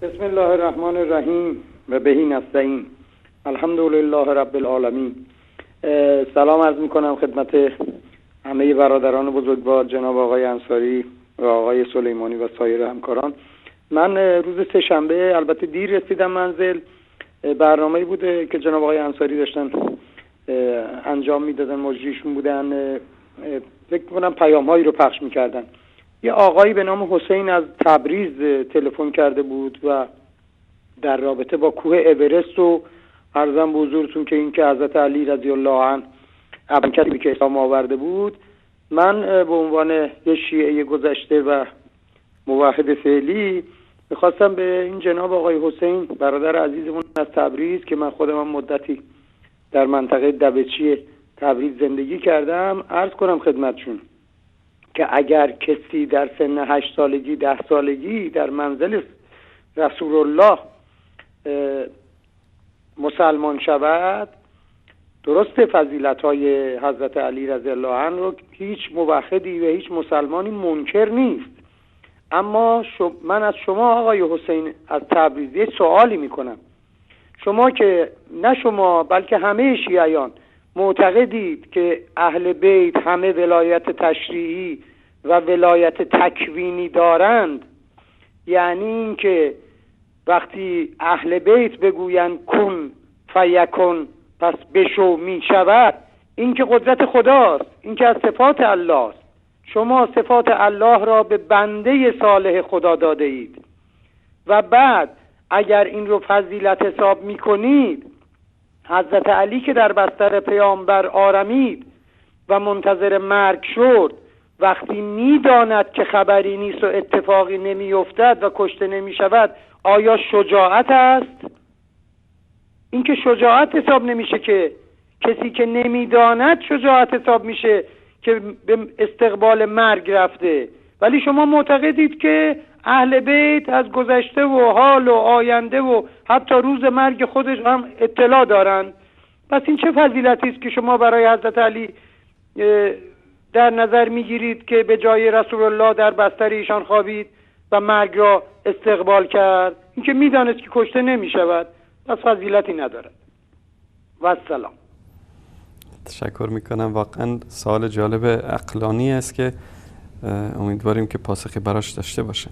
بسم الله الرحمن الرحیم و بهی نستعین. الحمدلله رب العالمین. سلام عرض میکنم خدمت همه برادران بزرگوار جناب آقای انصاری و آقای سلیمانی و سایر همکاران. من روز سه‌شنبه البته دیر رسیدم منزل. برنامه‌ای بوده که جناب آقای انصاری داشتن انجام میدادن، مجریشون بودن، فکر کنم پیام‌هایی رو پخش میکردن. یه آقایی به نام حسین از تبریز تلفن کرده بود و در رابطه با کوه اورست و عرضم به حضورتون که این که حضرت علی رضی الله عنه اولین کسی که اسلام آورده بود. من به عنوان یه شیعه گذشته و موحد فعلی میخواستم به این جناب آقای حسین برادر عزیزمون از تبریز که من خودم مدتی در منطقه دبچی تبریز زندگی کردم عرض کنم خدمتشون که اگر کسی در سن 8 سالگی 10 سالگی در منزل رسول الله مسلمان شود، درست فضیلت‌های حضرت علی رضی الله عنه رو هیچ موحدی و هیچ مسلمانی منکر نیست. اما من از شما آقای حسین از تبریز یه سوالی میکنم. شما که نه شما بلکه همه شیعیان معتقدید که اهل بیت همه ولایت تشریعی و ولایت تکوینی دارند، یعنی این که وقتی اهل بیت بگویند کن فیکن پس بشو می شود، این که قدرت خداست، این که از صفات الله است. شما صفات الله را به بنده صالح خدا داده اید و بعد اگر این رو فضیلت حساب می کنید، حضرت علی که در بستر پیامبر آرمید و منتظر مرگ شد، وقتی میداند که خبری نیست و اتفاقی نمی افتد و کشته نمی شود، آیا شجاعت است؟ این که شجاعت حساب نمیشه، که کسی که نمیداند شجاعت حساب میشه که به استقبال مرگ رفته. ولی شما معتقدید که اهل بیت از گذشته و حال و آینده و حتی روز مرگ خودش هم اطلاع دارند. پس این چه فضیلتی است که شما برای حضرت علی در نظر میگیرید که به جای رسول الله در بستر ایشان خوابید و مرگ را استقبال کرد؟ این که میدانست که کشته نمیشود، پس فضیلتی ندارد. و السلام. تشکر میکنم. واقعا سوال جالب عقلانی است که امیدواریم که پاسخی براش داشته باشن.